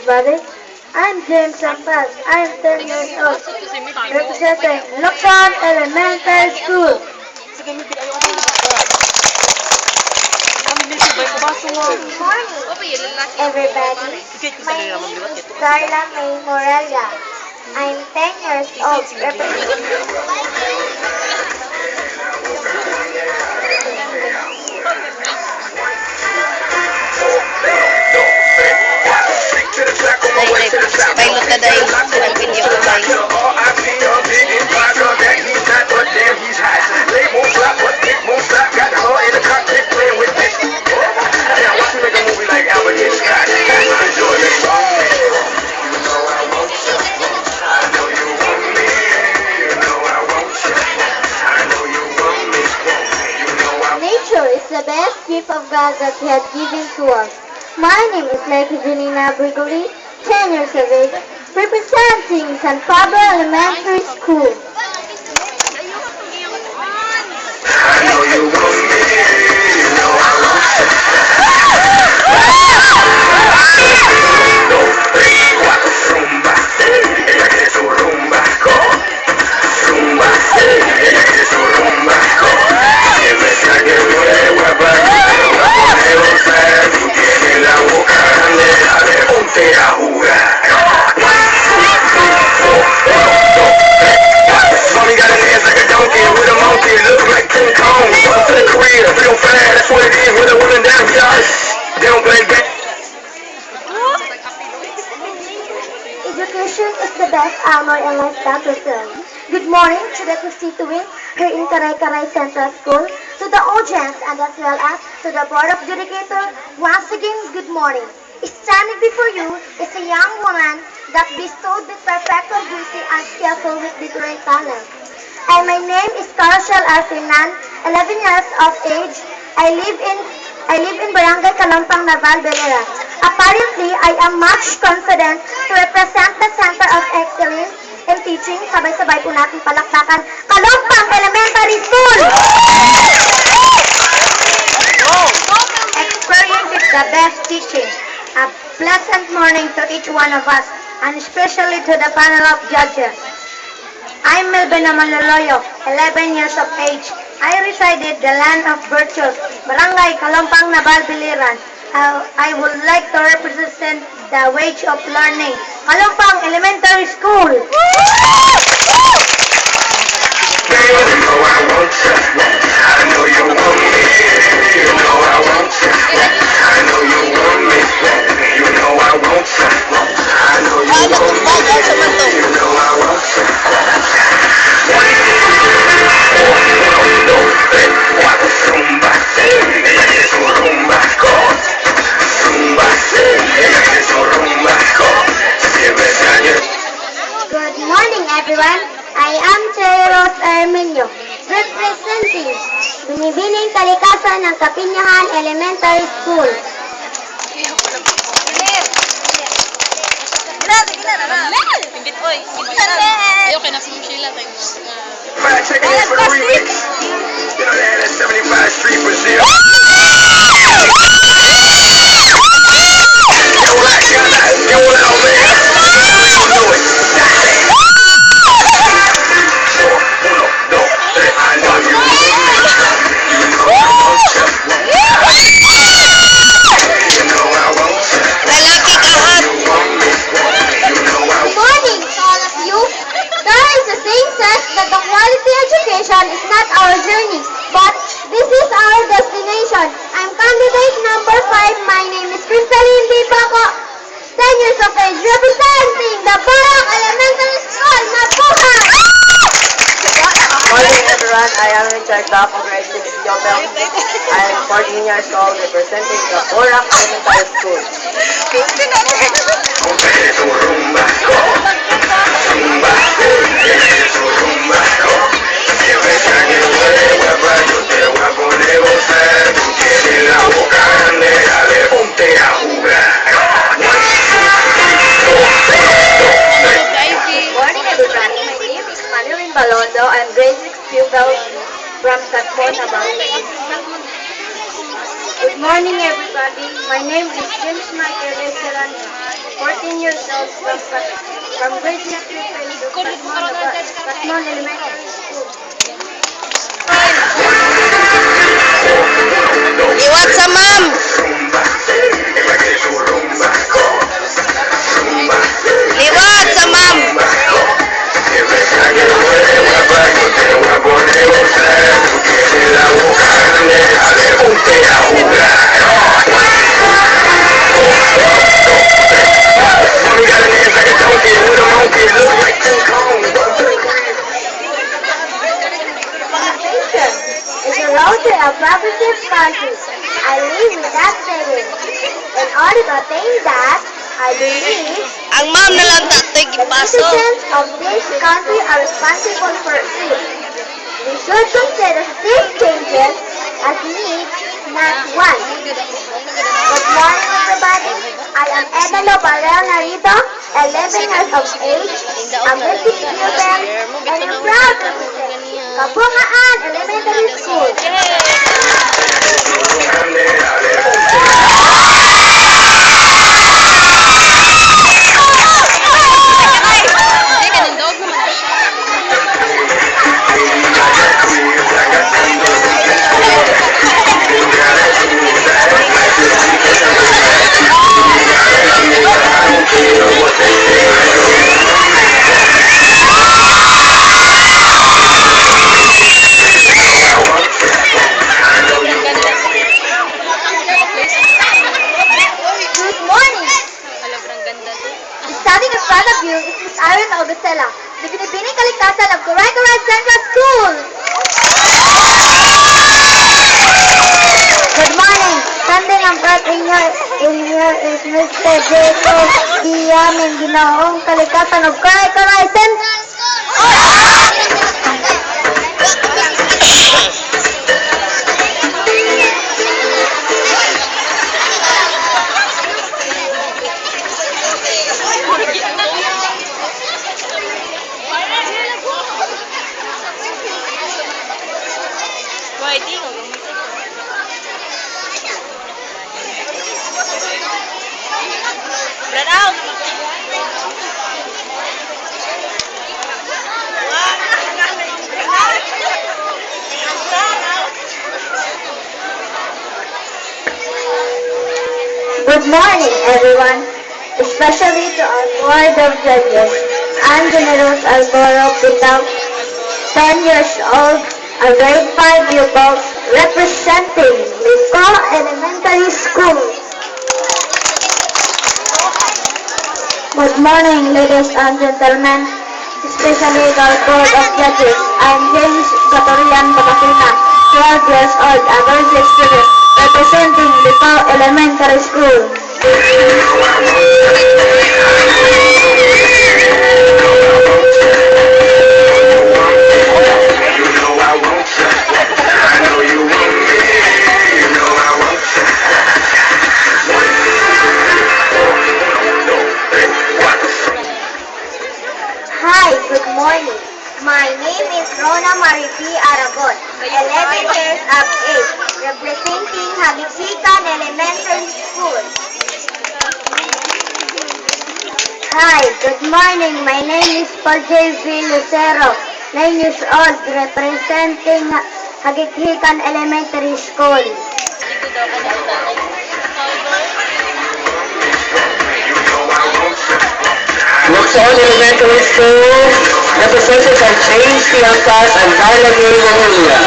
everybody. I'm James Sampas. I'm 10 years old, representing Luksan Elementary School. Good morning, everybody. My name is Carla May Morelia. I'm 10 years old, representing Pilot na dahil ng video ko guys. Nature is the best gift of God that He had given to us. My name is Lady Janina Brigoli, 10 years of age, representing San Pablo Elementary School. I know you want me, you know I want you. Dos, tres, cuatro, zumba. Ella quiere su rumba, zumba. Ella quiere su rumba, siempre saque nueva para poder gozar. Tú tienes la boca grande, dale, ponte a jugar. Mommy got a dance like a donkey with a monkey, looking like King Kong. Welcome to the career, real fast, that's what it is. With a woman down, y'all. They don't play back. Education is the best armor in life that we serve. Good morning to the constituents here in Karay-Karay Central School, to the audience and as well as to the Board of Educators. Once again, good morning. Standing before you is a young woman that bestowed with perpetual beauty and skillful with different talents. And my name is Carshel Arfinan, 11 years of age. I live in Barangay Kalampang, Naval, Beliran. Apparently, I am much confident to represent the Center of Excellence in Teaching. Sabay-sabay po natin palakpakan. Kalampang Elementary School! Experience is the best teaching. A pleasant morning to each one of us, and especially to the panel of judges. I'm Melvina Manloloyo, 11 years of age. I resided the land of virtues, Barangay Kalampang, Naval, Biliran. I would like to represent the wage of learning, Kalampang Elementary School. You know I want you. I know you want me. You know I want you. I know you want me. You know I want you. I know you want me. You know I want you. Uno, dos, tres, cuatro, zumba. Ella quiere su rumba, zumba. Ella quiere su rumba, siempre extraño. Good morning, everyone. I am Teros Arminio, representing Binibining Kalikasan ng Kapinyahan Elementary School. Check it in for the remix. You know that at 75 Street, Brazil. Yo, hola, man. Do it. Uno, dos, tres. I know you. You know I want you. You know I want you. Lalaki kahat. You want me. You know I Good morning to all of you. There is a saying says that the quality education is not our journey, but this is our destination. I'm candidate number 5. My name is Crystalline B. Paco, 10 years of age, representing the Barang Elementary School, Mabuhay! Morning everyone, I am Richard Tapo, grade 6 Jobel. I am 14 years old, representing the Borak Elementary School. su rumba, zumba, su rumba, siempre saque nueva para yo te voy a poner gozar. Tú tienes la boca grande, dale, ponte a jugar. Good morning everyone, my name is Manuelin Balondo. I am grade 6 pupil from Katmon, Naval. Good morning, everybody. My name is James Michael Echeran, 14 9 years old from grade 6 to Batman Elementary School. Liwat sa ma'am. Liwat sa ma'am. It's a road to a progressive country. I live with that saying. In order to attain that, I believe Ang ma'am na lang tatoy the gipaso. citizens of this country are responsible for it. We should consider these changes as needs, not wants. Good morning, everybody. I am Edalo Barrel Narito, 11 years of age. I'm listening to you, and I'm proud to present Kabungaan Elementary School. Good morning. Standing in front of you is Miss Irene Augustela, the Binibining Kaligtasan of Coray-Coray Central School. Good morning. Standing in front in here is Mr. Jacob Diam ng Ginoong Kaligtasan of Coray-Coray Central Good morning, everyone, especially to our board of judges. I'm General Alboro Pitao, 10 years old, a grade 5 pupil representing Liko Elementary School. Good morning, ladies and gentlemen, especially to our board of judges. I'm James Gatorian Bakasina, 12 years old, a grade 6 student representing Liko Elementary School. Hi, good morning. My name is Rona Marie P. Aragon, 11 years of age, representing Hagipikan Elementary School. Hi, good morning. My name is Paul J. V. Lucero, 9 years old, representing Hagipikan Elementary School. Lukson Elementary School, representatives are James Piantas and Carla Gay Mahulia.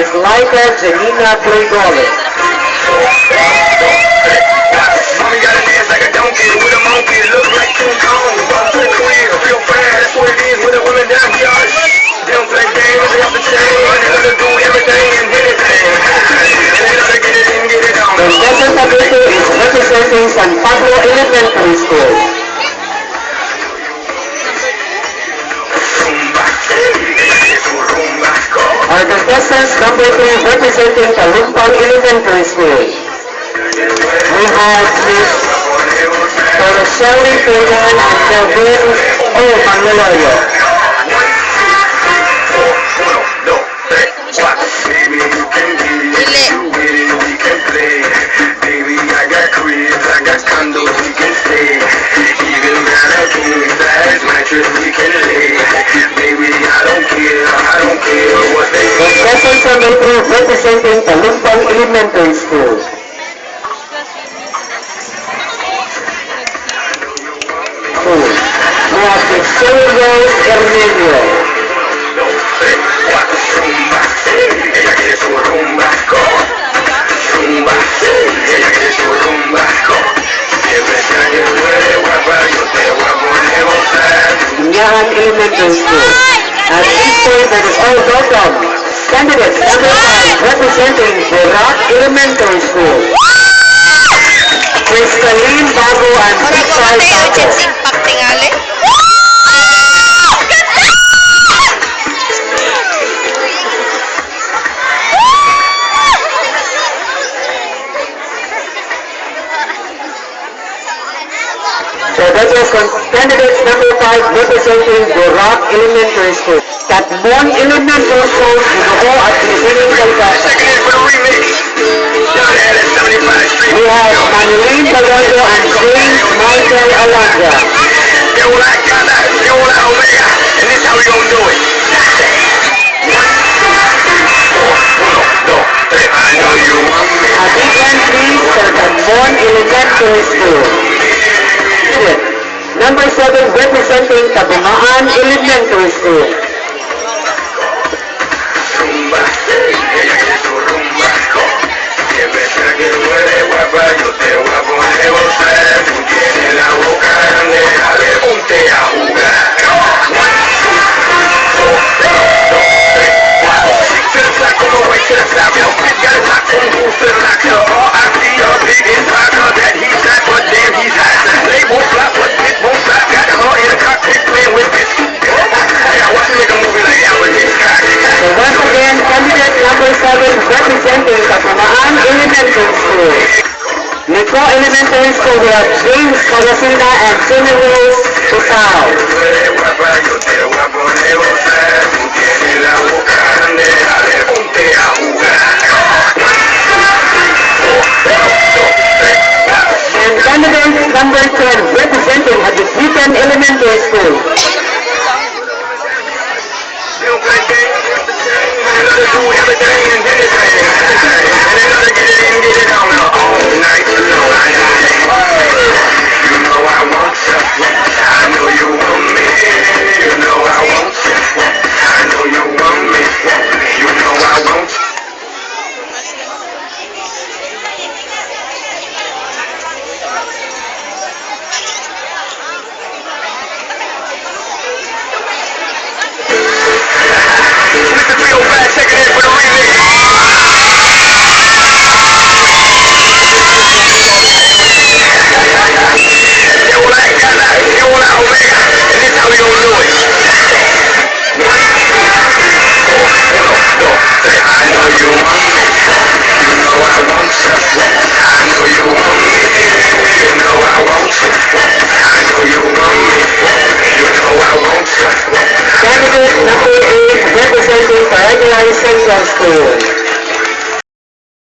Is Laika Janina Playgola. Mommy got a dance like a donkey with a monkey, look like King Kong. Walk to the crib, feel fast, that's what it is with a woman down here. Them play games, they off the chain, they let her do everything and anything. And they know to get it in, get it on. The representative is representing San Pablo Elementary School. Our contestants number 3 representing Talumpang Elementary School. We have Miss Toroshelly Fernan and Kelvin O. Manaloyo. number 3 representing Talumpang Elementary School. We have the Silver Hermelio. Zumba, ella quiere su rumba, zumba, ella quiere su rumba, siempre que puede guapa, yo te voy a poner gozar. Binyahan Elementary School. At this point, that is all welcome. Candidates number 5 representing Borac Elementary School. Crystalline Bago and Para ko Pixar matay o Taco. simpak tingali. So that was candidates number 5 representing Borac Elementary School. Katmon Elementary School, Bunuho at Pilipining Calcata. Second for the remix. Down there at 75th Street. We have Manuelin Balondo and James Michael Alondra. Yo la gana, yo la omega, and this how we gonna do it. Uno, dos, tres, I know you want me. A big hand please for Katmon Elementary School. Number 7 representing Tabungaan Elementary School. Zumba, ella quiere su rumba, siempre que puede guapa, yo te voy a poner gozar. Tú tienes la boca grande, dale, ponte a jugar. Como way to the south, yo, got a top on who's the lock, so all I see a big impact that he's not, but damn he's hot. They won't flop, but it won't stop. Got the heart in the cockpit playing with this. Hey, I watch him make a movie like that with his cock. So once again, candidate number 7 representing Tabungaan Elementary School. Nico Elementary School, we have James Calasina and Jenny Rose Putao. Yo te voy a poner gozar. Tú tienes la boca grande, dale, ponte a jugar. And candidate number 10 representing Hadithitan Elementary School. You don't play games, you gotta do everything and anything. And they gotta get it in, get it on all night long. You know I want you, I know you want me. You know I want you, I know you want me. You know I want you. Mr. 305, check it in for the remix. Yo la gana, yo la omega, and this how we gonna do it. Uno, dos, tres, I know you want me. You know I want you. I know you want me. You know I want you. I know you want me. You know I want you. Candidate number 8 representing Paraguay Central School.